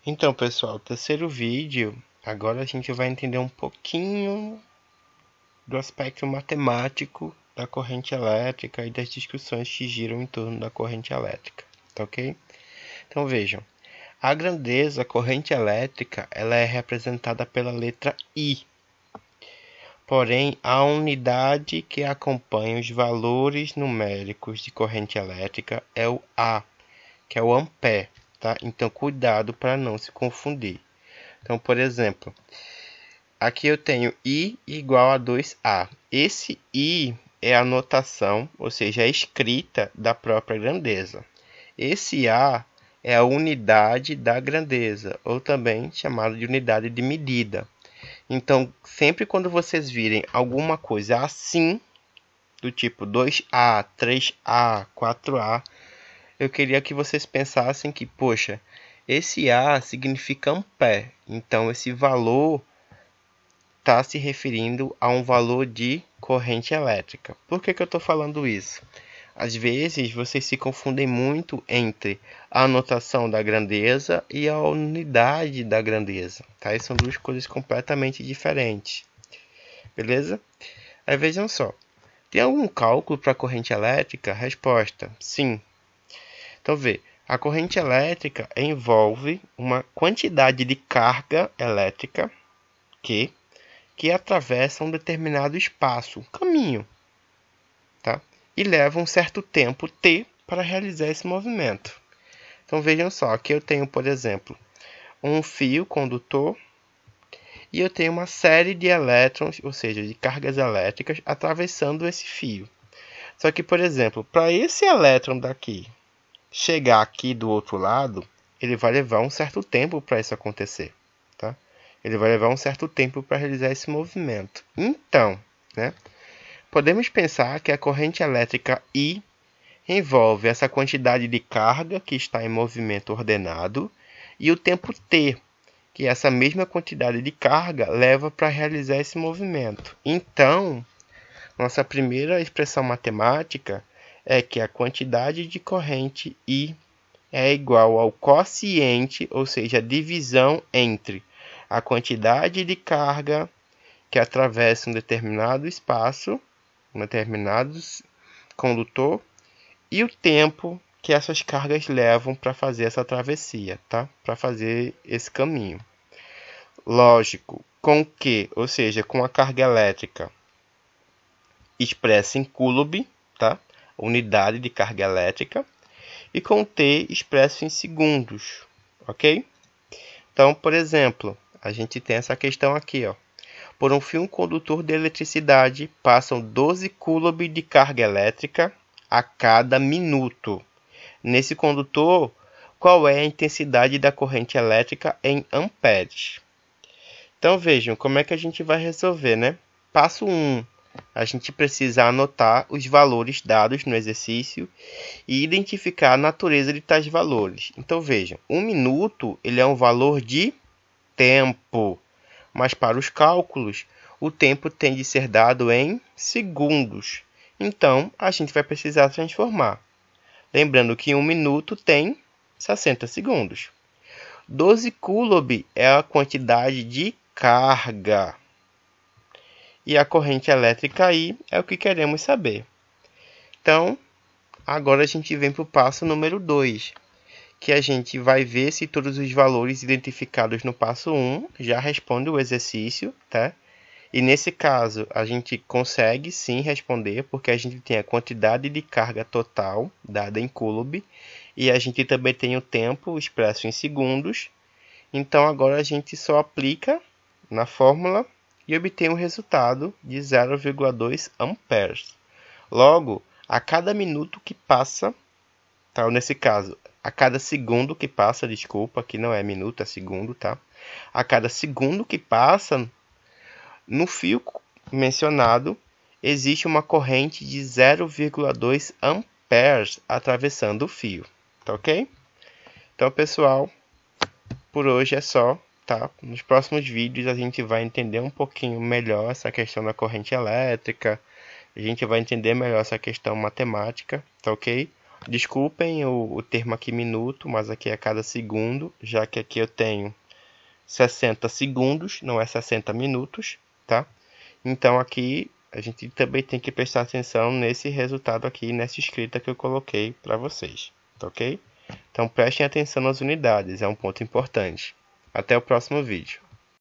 Então, pessoal, terceiro vídeo, agora a gente vai entender um pouquinho do aspecto matemático da corrente elétrica e das discussões que giram em torno da corrente elétrica, tá ok? Então vejam, a grandeza corrente elétrica ela é representada pela letra I, porém a unidade que acompanha os valores numéricos de corrente elétrica é o A, que é o ampere, tá? Então cuidado para não se confundir. Então, por exemplo, aqui eu tenho I igual a 2A. Esse I é a notação, ou seja, a escrita da própria grandeza. Esse A é a unidade da grandeza, ou também chamado de unidade de medida. Então, sempre quando vocês virem alguma coisa assim, do tipo 2A, 3A, 4A, eu queria que vocês pensassem que, poxa, esse A significa ampere. Então, esse valor está se referindo a um valor de corrente elétrica. Por que eu estou falando isso? Às vezes vocês se confundem muito entre a notação da grandeza e a unidade da grandeza, tá? São duas coisas completamente diferentes, beleza? Aí vejam só, tem algum cálculo para a corrente elétrica? Resposta, sim. Então vê, a corrente elétrica envolve uma quantidade de carga elétrica que atravessa um determinado espaço, um caminho, tá? E leva um certo tempo t para realizar esse movimento. Então vejam só, aqui eu tenho, por exemplo, um fio condutor e eu tenho uma série de elétrons, ou seja, de cargas elétricas atravessando esse fio. Só que, por exemplo, para esse elétron daqui chegar aqui do outro lado, ele vai levar um certo tempo para isso acontecer, tá? Ele vai levar um certo tempo para realizar esse movimento. Então, né, podemos pensar que a corrente elétrica I envolve essa quantidade de carga que está em movimento ordenado e o tempo t, que essa mesma quantidade de carga leva para realizar esse movimento. Então, nossa primeira expressão matemática é que a quantidade de corrente I é igual ao quociente, ou seja, a divisão entre a quantidade de carga que atravessa um determinado espaço, um determinado condutor, e o tempo que essas cargas levam para fazer essa travessia, tá? Para fazer esse caminho. Lógico, com que, ou seja, com a carga elétrica expressa em coulomb, tá? Unidade de carga elétrica, e com T expresso em segundos, ok? Então, por exemplo, a gente tem essa questão aqui, ó. Por um fio condutor de eletricidade passam 12 coulomb de carga elétrica a cada minuto. Nesse condutor, qual é a intensidade da corrente elétrica em amperes? Então vejam como é que a gente vai resolver, né? Passo 1. A gente precisa anotar os valores dados no exercício e identificar a natureza de tais valores. Então vejam, 1 minuto ele é um valor de tempo, mas para os cálculos o tempo tem de ser dado em segundos. Então a gente vai precisar transformar. Lembrando que 1 minuto tem 60 segundos. 12 coulomb é a quantidade de carga. E a corrente elétrica aí é o que queremos saber. Então, agora a gente vem para o passo número 2, que a gente vai ver se todos os valores identificados no passo 1 já respondem o exercício, tá? E nesse caso, a gente consegue sim responder, porque a gente tem a quantidade de carga total dada em coulomb, e a gente também tem o tempo expresso em segundos. Então agora a gente só aplica na fórmula e obtém um resultado de 0,2 amperes. Logo, a cada minuto que passa, tá? Ou nesse caso, a cada segundo que passa, desculpa, aqui não é minuto, é segundo, tá? A cada segundo que passa, no fio mencionado, existe uma corrente de 0,2 amperes atravessando o fio, tá ok? Então, pessoal, por hoje é só, tá? Nos próximos vídeos a gente vai entender um pouquinho melhor essa questão da corrente elétrica, a gente vai entender melhor essa questão matemática, tá ok? Desculpem o termo aqui minuto, mas aqui é cada segundo, já que aqui eu tenho 60 segundos, não é 60 minutos, tá? Então aqui a gente também tem que prestar atenção nesse resultado aqui, nessa escrita que eu coloquei para vocês, tá ok? Então prestem atenção nas unidades, é um ponto importante. Até o próximo vídeo.